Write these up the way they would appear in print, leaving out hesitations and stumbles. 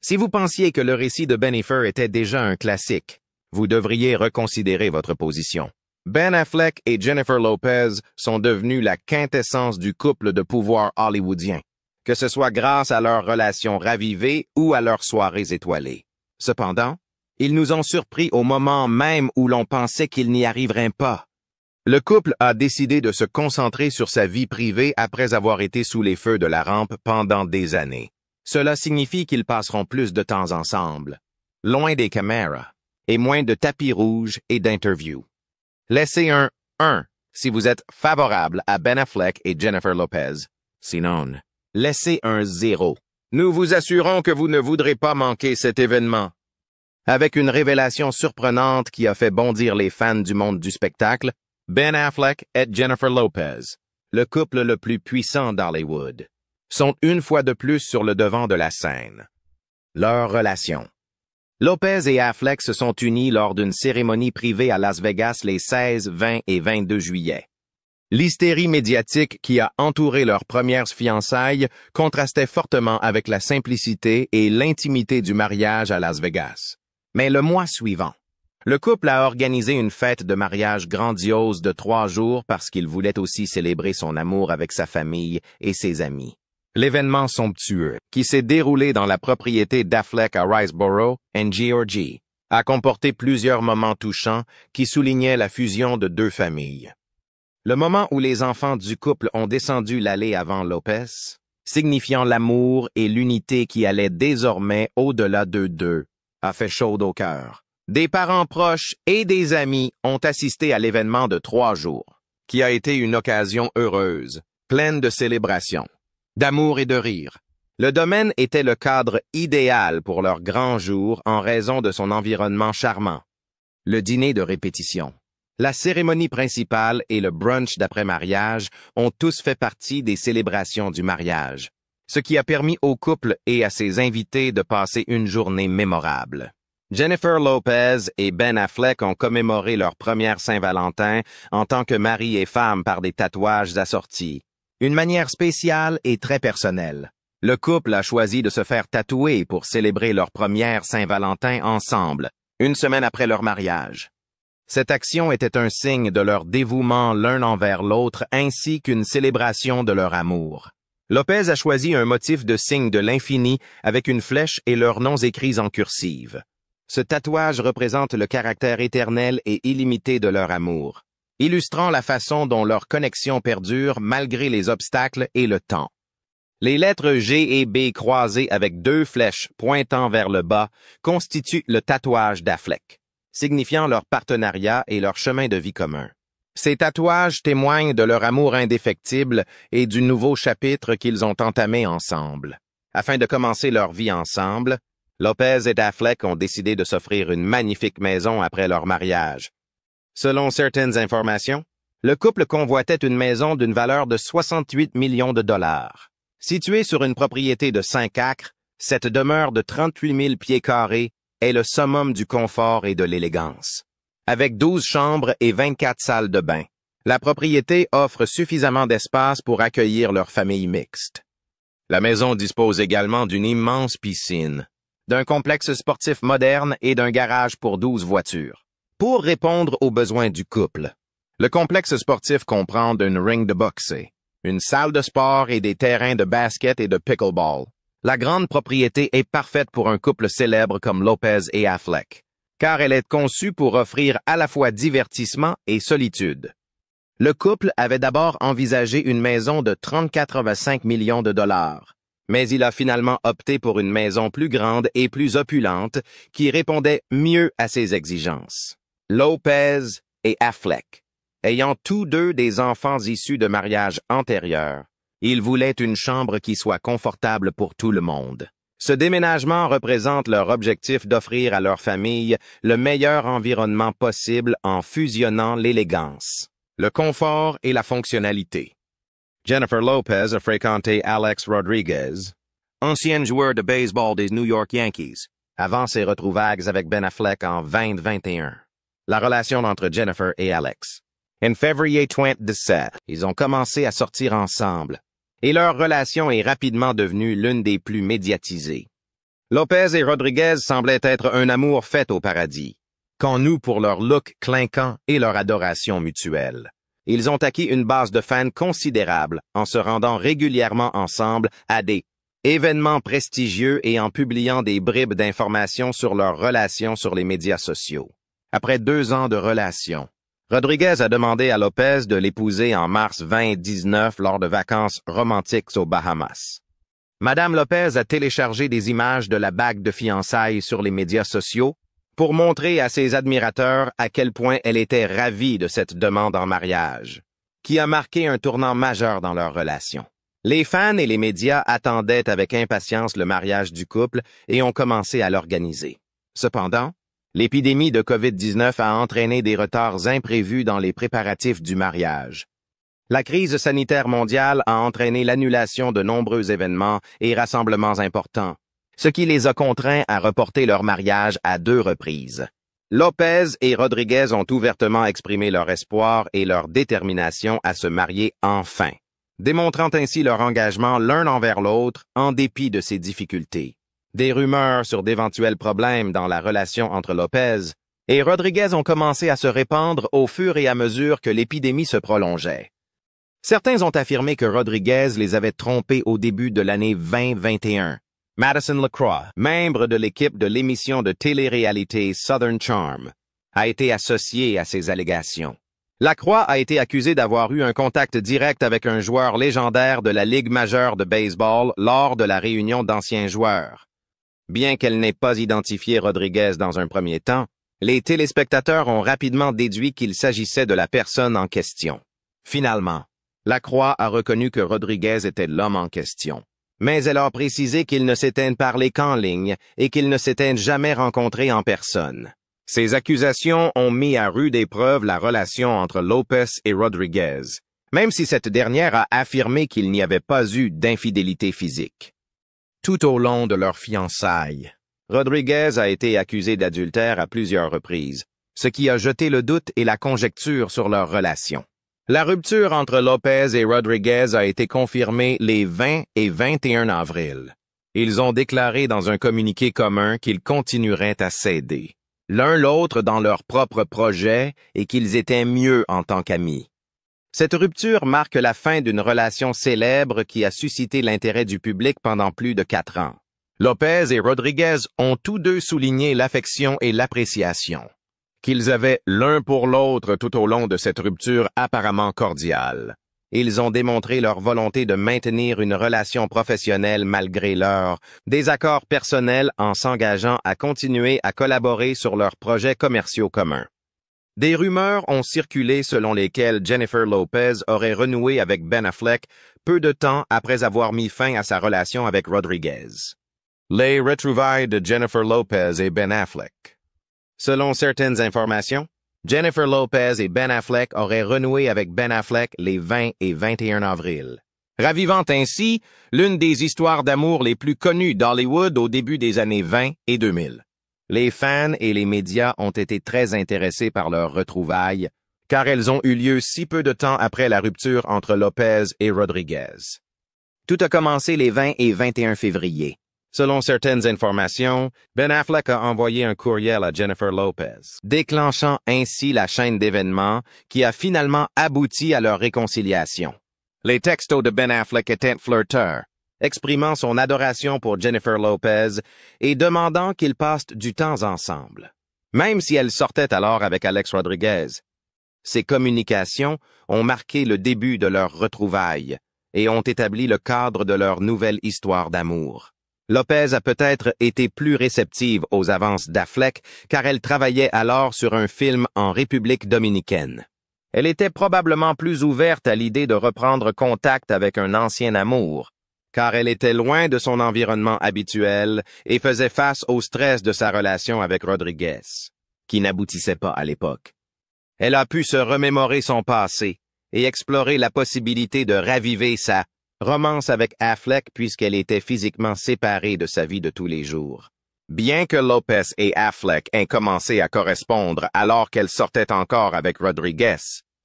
Si vous pensiez que le récit de Bennifer était déjà un classique, vous devriez reconsidérer votre position. Ben Affleck et Jennifer Lopez sont devenus la quintessence du couple de pouvoir hollywoodien, que ce soit grâce à leurs relations ravivées ou à leurs soirées étoilées. Cependant, ils nous ont surpris au moment même où l'on pensait qu'ils n'y arriveraient pas. Le couple a décidé de se concentrer sur sa vie privée après avoir été sous les feux de la rampe pendant des années. Cela signifie qu'ils passeront plus de temps ensemble, loin des caméras, et moins de tapis rouges et d'interviews. Laissez un 1 si vous êtes favorable à Ben Affleck et Jennifer Lopez. Sinon, laissez un 0. Nous vous assurons que vous ne voudrez pas manquer cet événement. Avec une révélation surprenante qui a fait bondir les fans du monde du spectacle, Ben Affleck et Jennifer Lopez, le couple le plus puissant d'Hollywood, sont une fois de plus sur le devant de la scène. Leur relation. Lopez et Affleck se sont unis lors d'une cérémonie privée à Las Vegas les 16, 20 et 22 juillet. L'hystérie médiatique qui a entouré leurs premières fiançailles contrastait fortement avec la simplicité et l'intimité du mariage à Las Vegas. Mais le mois suivant, le couple a organisé une fête de mariage grandiose de 3 jours parce qu'il voulait aussi célébrer son amour avec sa famille et ses amis. L'événement somptueux, qui s'est déroulé dans la propriété d'Affleck à Riceboro, en Géorgie, a comporté plusieurs moments touchants qui soulignaient la fusion de deux familles. Le moment où les enfants du couple ont descendu l'allée avant Lopez, signifiant l'amour et l'unité qui allaient désormais au-delà d'eux deux, a fait chaud au cœur. Des parents proches et des amis ont assisté à l'événement de 3 jours, qui a été une occasion heureuse, pleine de célébrations, d'amour et de rire. Le domaine était le cadre idéal pour leur grand jour en raison de son environnement charmant. Le dîner de répétition, la cérémonie principale et le brunch d'après-mariage ont tous fait partie des célébrations du mariage, ce qui a permis au couple et à ses invités de passer une journée mémorable. Jennifer Lopez et Ben Affleck ont commémoré leur première Saint-Valentin en tant que mari et femme par des tatouages assortis. Une manière spéciale et très personnelle. Le couple a choisi de se faire tatouer pour célébrer leur première Saint-Valentin ensemble, une semaine après leur mariage. Cette action était un signe de leur dévouement l'un envers l'autre ainsi qu'une célébration de leur amour. Lopez a choisi un motif de signe de l'infini avec une flèche et leurs noms écrits en cursive. Ce tatouage représente le caractère éternel et illimité de leur amour, illustrant la façon dont leur connexion perdure malgré les obstacles et le temps. Les lettres G et B croisées avec 2 flèches pointant vers le bas constituent le tatouage d'Affleck, signifiant leur partenariat et leur chemin de vie commun. Ces tatouages témoignent de leur amour indéfectible et du nouveau chapitre qu'ils ont entamé ensemble. Afin de commencer leur vie ensemble, Lopez et Affleck ont décidé de s'offrir une magnifique maison après leur mariage. Selon certaines informations, le couple convoitait une maison d'une valeur de 68 millions de dollars. Située sur une propriété de 5 acres, cette demeure de 38 000 pieds carrés est le summum du confort et de l'élégance. Avec 12 chambres et 24 salles de bain, la propriété offre suffisamment d'espace pour accueillir leur famille mixte. La maison dispose également d'une immense piscine, d'un complexe sportif moderne et d'un garage pour 12 voitures. Pour répondre aux besoins du couple, le complexe sportif comprend une ring de boxer, une salle de sport et des terrains de basket et de pickleball. La grande propriété est parfaite pour un couple célèbre comme Lopez et Affleck, car elle est conçue pour offrir à la fois divertissement et solitude. Le couple avait d'abord envisagé une maison de 30,85 millions de dollars, mais il a finalement opté pour une maison plus grande et plus opulente qui répondait mieux à ses exigences. Lopez et Affleck, ayant tous deux des enfants issus de mariages antérieurs, ils voulaient une chambre qui soit confortable pour tout le monde. Ce déménagement représente leur objectif d'offrir à leur famille le meilleur environnement possible en fusionnant l'élégance, le confort et la fonctionnalité. Jennifer Lopez a fréquenté Alex Rodriguez, ancien joueur de baseball des New York Yankees, avant ses retrouvailles avec Ben Affleck en 2021. La relation entre Jennifer et Alex. En février 2017, ils ont commencé à sortir ensemble, et leur relation est rapidement devenue l'une des plus médiatisées. Lopez et Rodriguez semblaient être un amour fait au paradis, qu'en nous pour leur look clinquant et leur adoration mutuelle. Ils ont acquis une base de fans considérable en se rendant régulièrement ensemble à des événements prestigieux et en publiant des bribes d'informations sur leurs relations sur les médias sociaux. Après 2 ans de relation, Rodriguez a demandé à Lopez de l'épouser en mars 2019 lors de vacances romantiques aux Bahamas. Madame Lopez a téléchargé des images de la bague de fiançailles sur les médias sociaux pour montrer à ses admirateurs à quel point elle était ravie de cette demande en mariage, qui a marqué un tournant majeur dans leur relation. Les fans et les médias attendaient avec impatience le mariage du couple et ont commencé à l'organiser. Cependant, l'épidémie de COVID-19 a entraîné des retards imprévus dans les préparatifs du mariage. La crise sanitaire mondiale a entraîné l'annulation de nombreux événements et rassemblements importants, ce qui les a contraints à reporter leur mariage à 2 reprises. Lopez et Rodriguez ont ouvertement exprimé leur espoir et leur détermination à se marier enfin, démontrant ainsi leur engagement l'un envers l'autre en dépit de ces difficultés. Des rumeurs sur d'éventuels problèmes dans la relation entre Lopez et Rodriguez ont commencé à se répandre au fur et à mesure que l'épidémie se prolongeait. Certains ont affirmé que Rodriguez les avait trompés au début de l'année 2021. Madison Lacroix, membre de l'équipe de l'émission de télé-réalité Southern Charm, a été associé à ces allégations. Lacroix a été accusé d'avoir eu un contact direct avec un joueur légendaire de la Ligue majeure de baseball lors de la réunion d'anciens joueurs. Bien qu'elle n'ait pas identifié Rodriguez dans un premier temps, les téléspectateurs ont rapidement déduit qu'il s'agissait de la personne en question. Finalement, Lacroix a reconnu que Rodriguez était l'homme en question, mais elle a précisé qu'ils ne s'étaient parlé qu'en ligne et qu'ils ne s'étaient jamais rencontrés en personne. Ces accusations ont mis à rude épreuve la relation entre Lopez et Rodriguez, même si cette dernière a affirmé qu'il n'y avait pas eu d'infidélité physique. Tout au long de leur fiançailles, Rodriguez a été accusé d'adultère à plusieurs reprises, ce qui a jeté le doute et la conjecture sur leur relation. La rupture entre Lopez et Rodriguez a été confirmée les 20 et 21 avril. Ils ont déclaré dans un communiqué commun qu'ils continueraient à s'aider, l'un l'autre dans leur propre projet et qu'ils étaient mieux en tant qu'amis. Cette rupture marque la fin d'une relation célèbre qui a suscité l'intérêt du public pendant plus de 4 ans. Lopez et Rodriguez ont tous deux souligné l'affection et l'appréciation qu'ils avaient l'un pour l'autre tout au long de cette rupture apparemment cordiale. Ils ont démontré leur volonté de maintenir une relation professionnelle malgré leurs désaccords personnels en s'engageant à continuer à collaborer sur leurs projets commerciaux communs. Des rumeurs ont circulé selon lesquelles Jennifer Lopez aurait renoué avec Ben Affleck peu de temps après avoir mis fin à sa relation avec Rodriguez. Les retrouvailles de Jennifer Lopez et Ben Affleck. Selon certaines informations, Jennifer Lopez et Ben Affleck auraient renoué avec Ben Affleck les 20 et 21 avril, ravivant ainsi l'une des histoires d'amour les plus connues d'Hollywood au début des années 20 et 2000. Les fans et les médias ont été très intéressés par leurs retrouvailles, car elles ont eu lieu si peu de temps après la rupture entre Lopez et Rodriguez. Tout a commencé les 20 et 21 février. Selon certaines informations, Ben Affleck a envoyé un courriel à Jennifer Lopez, déclenchant ainsi la chaîne d'événements qui a finalement abouti à leur réconciliation. Les textos de Ben Affleck étaient flirteurs, exprimant son adoration pour Jennifer Lopez et demandant qu'ils passent du temps ensemble, même si elle sortait alors avec Alex Rodriguez. Ces communications ont marqué le début de leur retrouvailles et ont établi le cadre de leur nouvelle histoire d'amour. Lopez a peut-être été plus réceptive aux avances d'Affleck car elle travaillait alors sur un film en République dominicaine. Elle était probablement plus ouverte à l'idée de reprendre contact avec un ancien amour, car elle était loin de son environnement habituel et faisait face au stress de sa relation avec Rodriguez, qui n'aboutissait pas à l'époque. Elle a pu se remémorer son passé et explorer la possibilité de raviver sa romance avec Affleck puisqu'elle était physiquement séparée de sa vie de tous les jours. Bien que Lopez et Affleck aient commencé à correspondre alors qu'elle sortait encore avec Rodriguez,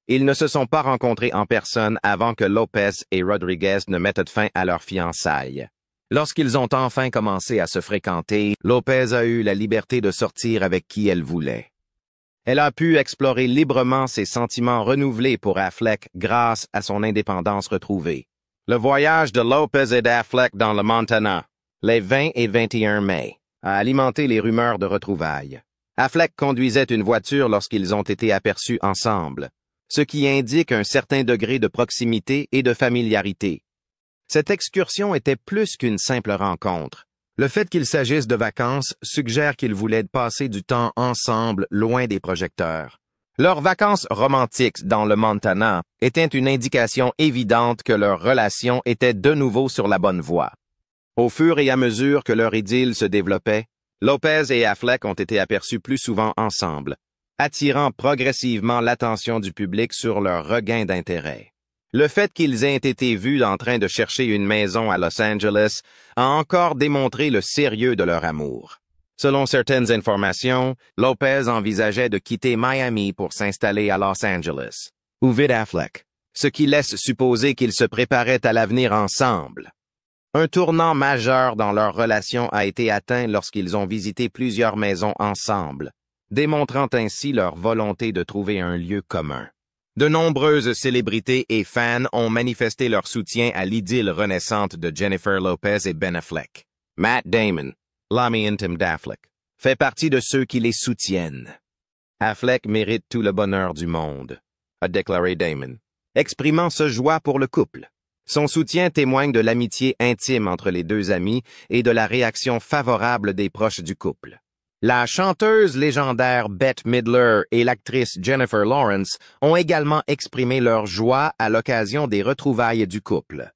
ils ne se sont pas rencontrés en personne avant que Lopez et Rodriguez ne mettent fin à leurs fiançailles. Lorsqu'ils ont enfin commencé à se fréquenter, Lopez a eu la liberté de sortir avec qui elle voulait. Elle a pu explorer librement ses sentiments renouvelés pour Affleck grâce à son indépendance retrouvée. Le voyage de Lopez et d'Affleck dans le Montana, les 20 et 21 mai, a alimenté les rumeurs de retrouvailles. Affleck conduisait une voiture lorsqu'ils ont été aperçus ensemble, ce qui indique un certain degré de proximité et de familiarité. Cette excursion était plus qu'une simple rencontre. Le fait qu'il s'agisse de vacances suggère qu'ils voulaient passer du temps ensemble loin des projecteurs. Leurs vacances romantiques dans le Montana étaient une indication évidente que leur relation était de nouveau sur la bonne voie. Au fur et à mesure que leur idylle se développait, Lopez et Affleck ont été aperçus plus souvent ensemble, attirant progressivement l'attention du public sur leur regain d'intérêt. Le fait qu'ils aient été vus en train de chercher une maison à Los Angeles a encore démontré le sérieux de leur amour. Selon certaines informations, Lopez envisageait de quitter Miami pour s'installer à Los Angeles, où vit Affleck, ce qui laisse supposer qu'ils se préparaient à l'avenir ensemble. Un tournant majeur dans leur relation a été atteint lorsqu'ils ont visité plusieurs maisons ensemble, démontrant ainsi leur volonté de trouver un lieu commun. De nombreuses célébrités et fans ont manifesté leur soutien à l'idylle renaissante de Jennifer Lopez et Ben Affleck. Matt Damon, l'ami intime d'Affleck, fait partie de ceux qui les soutiennent. Affleck mérite tout le bonheur du monde, a déclaré Damon, exprimant sa joie pour le couple. Son soutien témoigne de l'amitié intime entre les deux amis et de la réaction favorable des proches du couple. La chanteuse légendaire Bette Midler et l'actrice Jennifer Lawrence ont également exprimé leur joie à l'occasion des retrouvailles du couple.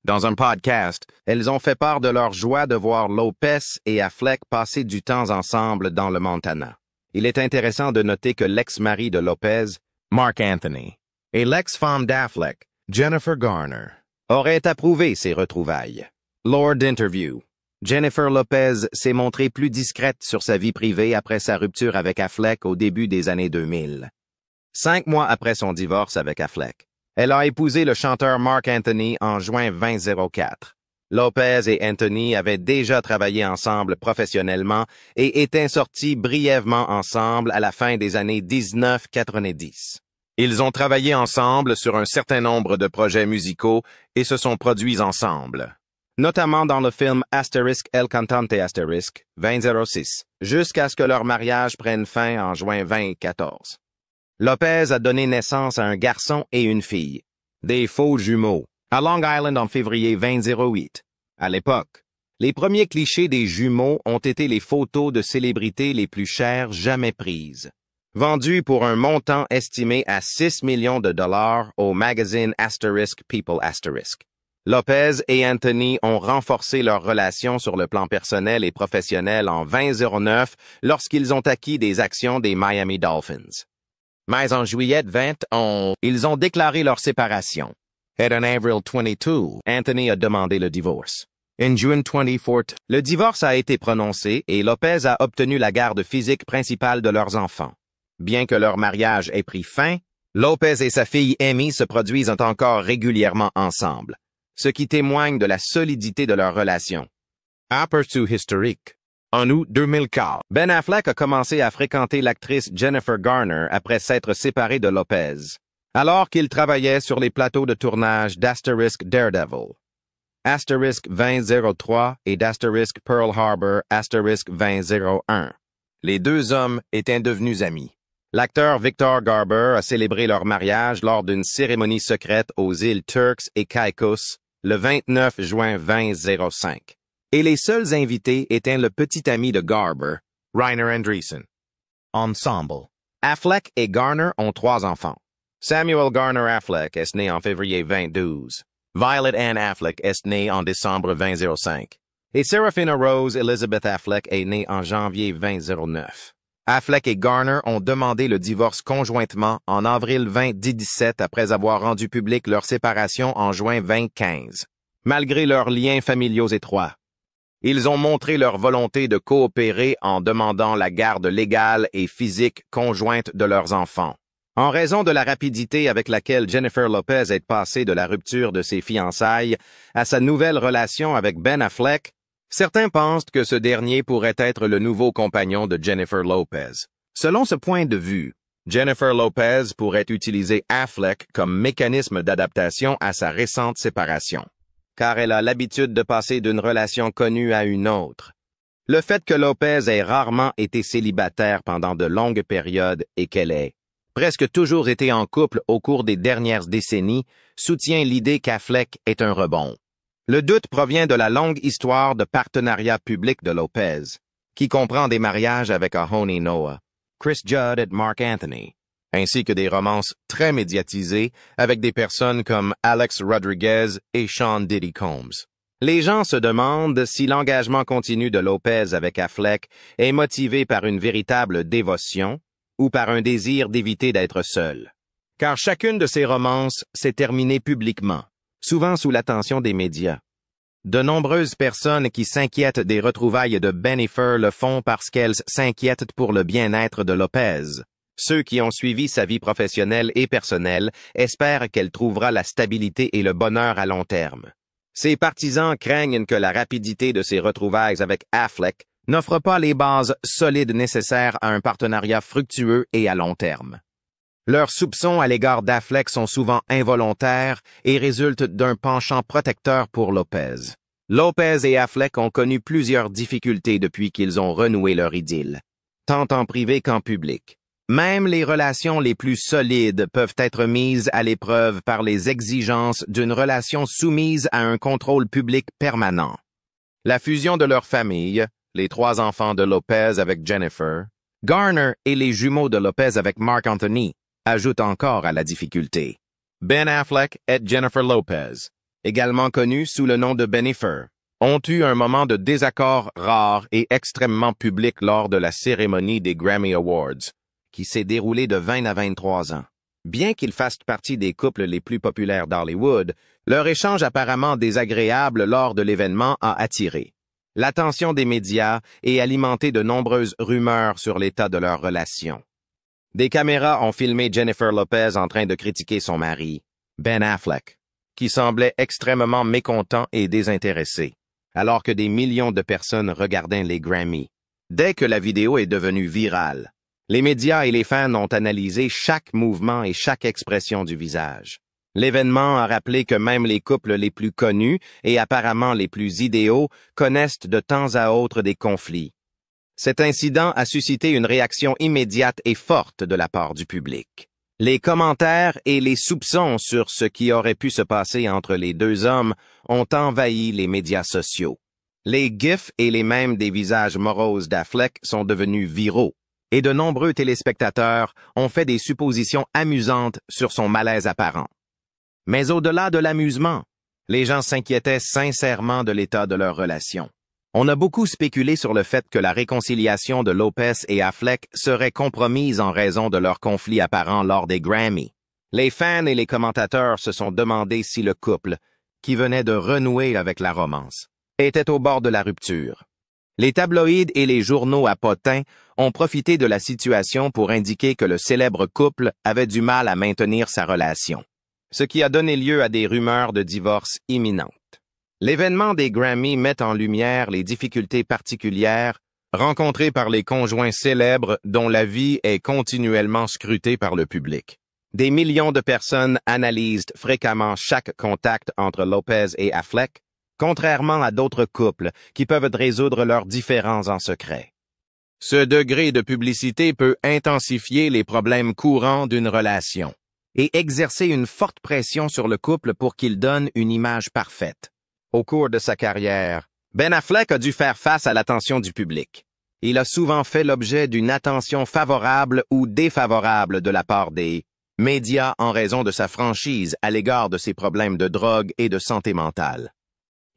Dans un podcast, elles ont fait part de leur joie de voir Lopez et Affleck passer du temps ensemble dans le Montana. Il est intéressant de noter que l'ex-mari de Lopez, Mark Anthony, et l'ex-femme d'Affleck, Jennifer Garner, auraient approuvé ces retrouvailles. Lors d'interview, Jennifer Lopez s'est montrée plus discrète sur sa vie privée après sa rupture avec Affleck au début des années 2000. 5 mois après son divorce avec Affleck, elle a épousé le chanteur Mark Anthony en juin 2004. Lopez et Anthony avaient déjà travaillé ensemble professionnellement et étaient sortis brièvement ensemble à la fin des années 1990. Ils ont travaillé ensemble sur un certain nombre de projets musicaux et se sont produits ensemble, notamment dans le film Asterisk El Cantante Asterisk 2006, jusqu'à ce que leur mariage prenne fin en juin 2014. Lopez a donné naissance à un garçon et une fille, des faux jumeaux, à Long Island en février 2008. À l'époque, les premiers clichés des jumeaux ont été les photos de célébrités les plus chères jamais prises, vendues pour un montant estimé à 6 millions de dollars au magazine Asterisk People Asterisk. Lopez et Anthony ont renforcé leur relation sur le plan personnel et professionnel en 2009 lorsqu'ils ont acquis des actions des Miami Dolphins. Mais en juillet 20, ils ont déclaré leur séparation. Et en avril 22, Anthony a demandé le divorce. En juin 24, le divorce a été prononcé et Lopez a obtenu la garde physique principale de leurs enfants. Bien que leur mariage ait pris fin, Lopez et sa fille Amy se produisent encore régulièrement ensemble, ce qui témoigne de la solidité de leur relation. Aperçu historique. En août 2004, Ben Affleck a commencé à fréquenter l'actrice Jennifer Garner après s'être séparé de Lopez, alors qu'il travaillait sur les plateaux de tournage d'Asterisk Daredevil, Asterisk 2003 et d'Asterisk Pearl Harbor Asterisk 2001. Les deux hommes étaient devenus amis. L'acteur Victor Garber a célébré leur mariage lors d'une cérémonie secrète aux îles Turks et Caicos le 29 juin 2005. Et les seuls invités étaient le petit ami de Garber, Rainer Andreessen. Ensemble, Affleck et Garner ont 3 enfants. Samuel Garner Affleck est né en février 2012. Violet Ann Affleck est née en décembre 2005. Et Seraphina Rose Elizabeth Affleck est née en janvier 2009. Affleck et Garner ont demandé le divorce conjointement en avril 2017 après avoir rendu public leur séparation en juin 2015. Malgré leurs liens familiaux étroits, ils ont montré leur volonté de coopérer en demandant la garde légale et physique conjointe de leurs enfants. En raison de la rapidité avec laquelle Jennifer Lopez est passée de la rupture de ses fiançailles à sa nouvelle relation avec Ben Affleck, certains pensent que ce dernier pourrait être le nouveau compagnon de Jennifer Lopez. Selon ce point de vue, Jennifer Lopez pourrait utiliser Affleck comme mécanisme d'adaptation à sa récente séparation, car elle a l'habitude de passer d'une relation connue à une autre. Le fait que Lopez ait rarement été célibataire pendant de longues périodes et qu'elle ait presque toujours été en couple au cours des dernières décennies soutient l'idée qu'Affleck est un rebond. Le doute provient de la longue histoire de partenariat public de Lopez, qui comprend des mariages avec Ahone Noah, Chris Judd et Mark Anthony, ainsi que des romances très médiatisées avec des personnes comme Alex Rodriguez et Sean Diddy Combs. Les gens se demandent si l'engagement continu de Lopez avec Affleck est motivé par une véritable dévotion ou par un désir d'éviter d'être seul. Car chacune de ces romances s'est terminée publiquement, souvent sous l'attention des médias. De nombreuses personnes qui s'inquiètent des retrouvailles de Bennifer le font parce qu'elles s'inquiètent pour le bien-être de Lopez. Ceux qui ont suivi sa vie professionnelle et personnelle espèrent qu'elle trouvera la stabilité et le bonheur à long terme. Ses partisans craignent que la rapidité de ses retrouvailles avec Affleck n'offre pas les bases solides nécessaires à un partenariat fructueux et à long terme. Leurs soupçons à l'égard d'Affleck sont souvent involontaires et résultent d'un penchant protecteur pour Lopez. Lopez et Affleck ont connu plusieurs difficultés depuis qu'ils ont renoué leur idylle, tant en privé qu'en public. Même les relations les plus solides peuvent être mises à l'épreuve par les exigences d'une relation soumise à un contrôle public permanent. La fusion de leur famille, les 3 enfants de Lopez avec Jennifer, Garner et les jumeaux de Lopez avec Mark Anthony ajoutent encore à la difficulté. Ben Affleck et Jennifer Lopez, également connus sous le nom de Bennifer, ont eu un moment de désaccord rare et extrêmement public lors de la cérémonie des Grammy Awards, qui s'est déroulée de 20 à 23 ans. Bien qu'ils fassent partie des couples les plus populaires d'Hollywood, leur échange apparemment désagréable lors de l'événement a attiré l'attention des médias et alimenté de nombreuses rumeurs sur l'état de leur relation. Des caméras ont filmé Jennifer Lopez en train de critiquer son mari, Ben Affleck, qui semblait extrêmement mécontent et désintéressé, alors que des millions de personnes regardaient les Grammy. Dès que la vidéo est devenue virale, les médias et les fans ont analysé chaque mouvement et chaque expression du visage. L'événement a rappelé que même les couples les plus connus et apparemment les plus idéaux connaissent de temps à autre des conflits. Cet incident a suscité une réaction immédiate et forte de la part du public. Les commentaires et les soupçons sur ce qui aurait pu se passer entre les 2 hommes ont envahi les médias sociaux. Les gifs et les mèmes des visages moroses d'Affleck sont devenus viraux, et de nombreux téléspectateurs ont fait des suppositions amusantes sur son malaise apparent. Mais au-delà de l'amusement, les gens s'inquiétaient sincèrement de l'état de leur relation. On a beaucoup spéculé sur le fait que la réconciliation de Lopez et Affleck serait compromise en raison de leur conflit apparent lors des Grammy. Les fans et les commentateurs se sont demandé si le couple, qui venait de renouer avec la romance, était au bord de la rupture. Les tabloïds et les journaux à potins ont profité de la situation pour indiquer que le célèbre couple avait du mal à maintenir sa relation, ce qui a donné lieu à des rumeurs de divorce imminentes. L'événement des Grammy met en lumière les difficultés particulières rencontrées par les conjoints célèbres dont la vie est continuellement scrutée par le public. Des millions de personnes analysent fréquemment chaque contact entre Lopez et Affleck, contrairement à d'autres couples qui peuvent résoudre leurs différends en secret. Ce degré de publicité peut intensifier les problèmes courants d'une relation et exercer une forte pression sur le couple pour qu'il donne une image parfaite. Au cours de sa carrière, Ben Affleck a dû faire face à l'attention du public. Il a souvent fait l'objet d'une attention favorable ou défavorable de la part des médias en raison de sa franchise à l'égard de ses problèmes de drogue et de santé mentale.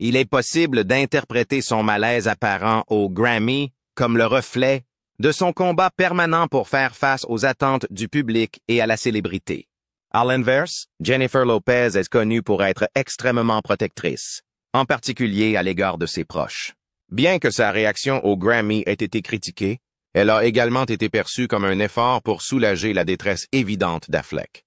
Il est possible d'interpréter son malaise apparent au Grammy comme le reflet de son combat permanent pour faire face aux attentes du public et à la célébrité. À l'inverse, Jennifer Lopez est connue pour être extrêmement protectrice, en particulier à l'égard de ses proches. Bien que sa réaction au Grammy ait été critiquée, Elle a également été perçue comme un effort pour soulager la détresse évidente d'Affleck.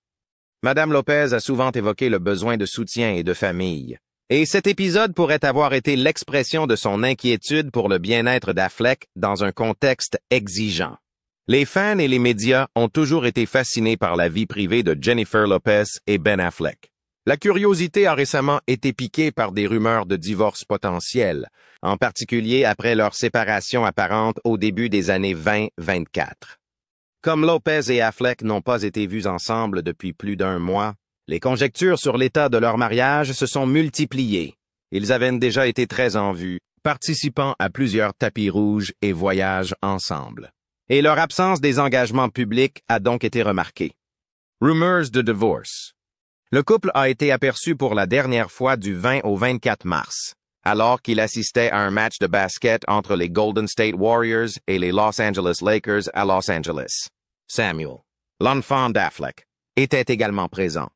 Madame Lopez a souvent évoqué le besoin de soutien et de famille, et cet épisode pourrait avoir été l'expression de son inquiétude pour le bien-être d'Affleck dans un contexte exigeant. Les fans et les médias ont toujours été fascinés par la vie privée de Jennifer Lopez et Ben Affleck. La curiosité a récemment été piquée par des rumeurs de divorce potentiel, en particulier après leur séparation apparente au début des années 2024. Comme Lopez et Affleck n'ont pas été vus ensemble depuis plus d'1 mois, les conjectures sur l'état de leur mariage se sont multipliées. Ils avaient déjà été très en vue, participant à plusieurs tapis rouges et voyages ensemble. Et leur absence des engagements publics a donc été remarquée. Rumors de divorce. Le couple a été aperçu pour la dernière fois du 20 au 24 mars, alors qu'il assistait à un match de basket entre les Golden State Warriors et les Los Angeles Lakers à Los Angeles. Samuel, l'enfant d'Affleck, était également présent.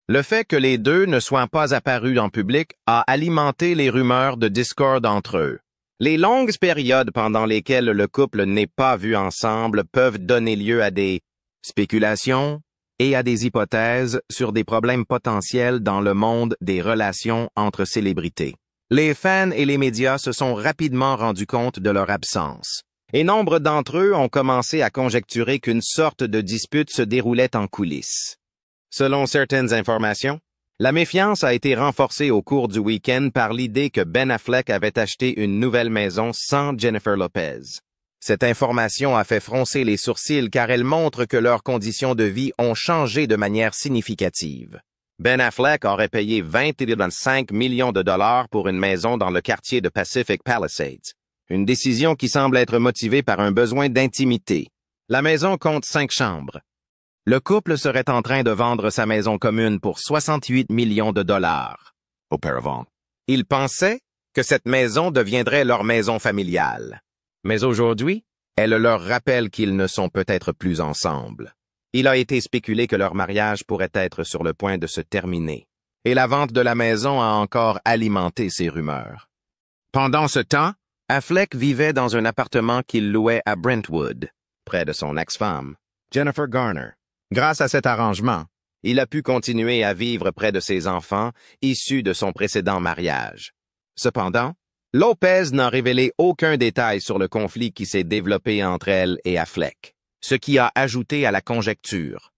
Le fait que les deux ne soient pas apparus en public a alimenté les rumeurs de discorde entre eux. Les longues périodes pendant lesquelles le couple n'est pas vu ensemble peuvent donner lieu à des spéculations et à des hypothèses sur des problèmes potentiels dans le monde des relations entre célébrités. Les fans et les médias se sont rapidement rendus compte de leur absence, et nombre d'entre eux ont commencé à conjecturer qu'une sorte de dispute se déroulait en coulisses. Selon certaines informations, la méfiance a été renforcée au cours du week-end par l'idée que Ben Affleck avait acheté une nouvelle maison sans Jennifer Lopez. Cette information a fait froncer les sourcils car elle montre que leurs conditions de vie ont changé de manière significative. Ben Affleck aurait payé 20,5 millions de dollars pour une maison dans le quartier de Pacific Palisades. Une décision qui semble être motivée par un besoin d'intimité. La maison compte 5 chambres. Le couple serait en train de vendre sa maison commune pour 68 millions de dollars. Auparavant, ils pensaient que cette maison deviendrait leur maison familiale. Mais aujourd'hui, elle leur rappelle qu'ils ne sont peut-être plus ensemble. Il a été spéculé que leur mariage pourrait être sur le point de se terminer, et la vente de la maison a encore alimenté ces rumeurs. Pendant ce temps, Affleck vivait dans un appartement qu'il louait à Brentwood, près de son ex-femme, Jennifer Garner. Grâce à cet arrangement, il a pu continuer à vivre près de ses enfants, issus de son précédent mariage. Cependant, Lopez n'a révélé aucun détail sur le conflit qui s'est développé entre elle et Affleck, ce qui a ajouté à la conjecture.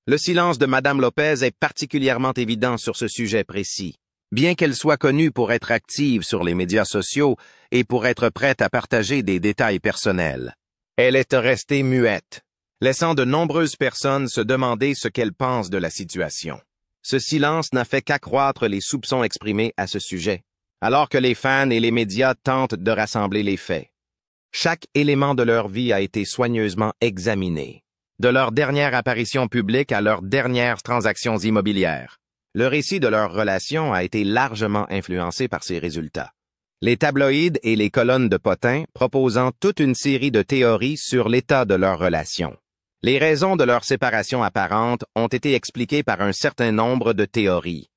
Le silence de Madame Lopez est particulièrement évident sur ce sujet précis, bien qu'elle soit connue pour être active sur les médias sociaux et pour être prête à partager des détails personnels. Elle est restée muette, laissant de nombreuses personnes se demander ce qu'elles pensent de la situation. Ce silence n'a fait qu'accroître les soupçons exprimés à ce sujet, alors que les fans et les médias tentent de rassembler les faits. Chaque élément de leur vie a été soigneusement examiné, de leur dernière apparition publique à leurs dernières transactions immobilières. Le récit de leur relation a été largement influencé par ces résultats. Les tabloïds et les colonnes de potins proposant toute une série de théories sur l'état de leur relation. Les raisons de leur séparation apparente ont été expliquées par un certain nombre de théories.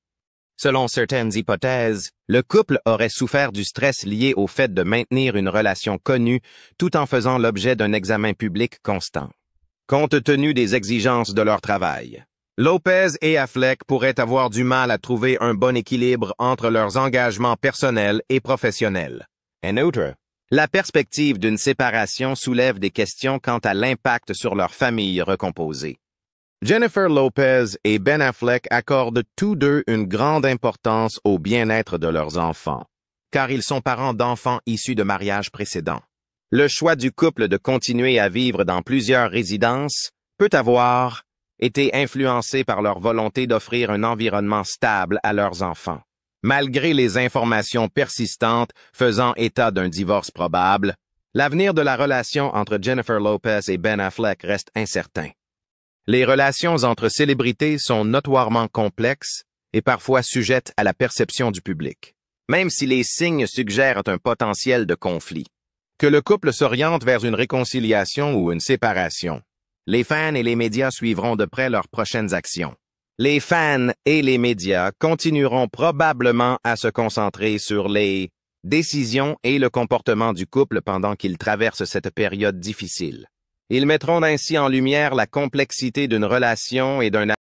Selon certaines hypothèses, le couple aurait souffert du stress lié au fait de maintenir une relation connue tout en faisant l'objet d'un examen public constant. Compte tenu des exigences de leur travail, Lopez et Affleck pourraient avoir du mal à trouver un bon équilibre entre leurs engagements personnels et professionnels. En outre, la perspective d'une séparation soulève des questions quant à l'impact sur leur famille recomposée. Jennifer Lopez et Ben Affleck accordent tous deux une grande importance au bien-être de leurs enfants, car ils sont parents d'enfants issus de mariages précédents. Le choix du couple de continuer à vivre dans plusieurs résidences peut avoir été influencé par leur volonté d'offrir un environnement stable à leurs enfants. Malgré les informations persistantes faisant état d'un divorce probable, l'avenir de la relation entre Jennifer Lopez et Ben Affleck reste incertain. Les relations entre célébrités sont notoirement complexes et parfois sujettes à la perception du public, même si les signes suggèrent un potentiel de conflit. Que le couple s'oriente vers une réconciliation ou une séparation, les fans et les médias suivront de près leurs prochaines actions. Les fans et les médias continueront probablement à se concentrer sur les décisions et le comportement du couple pendant qu'ils traversent cette période difficile. Ils mettront ainsi en lumière la complexité d'une relation et d'un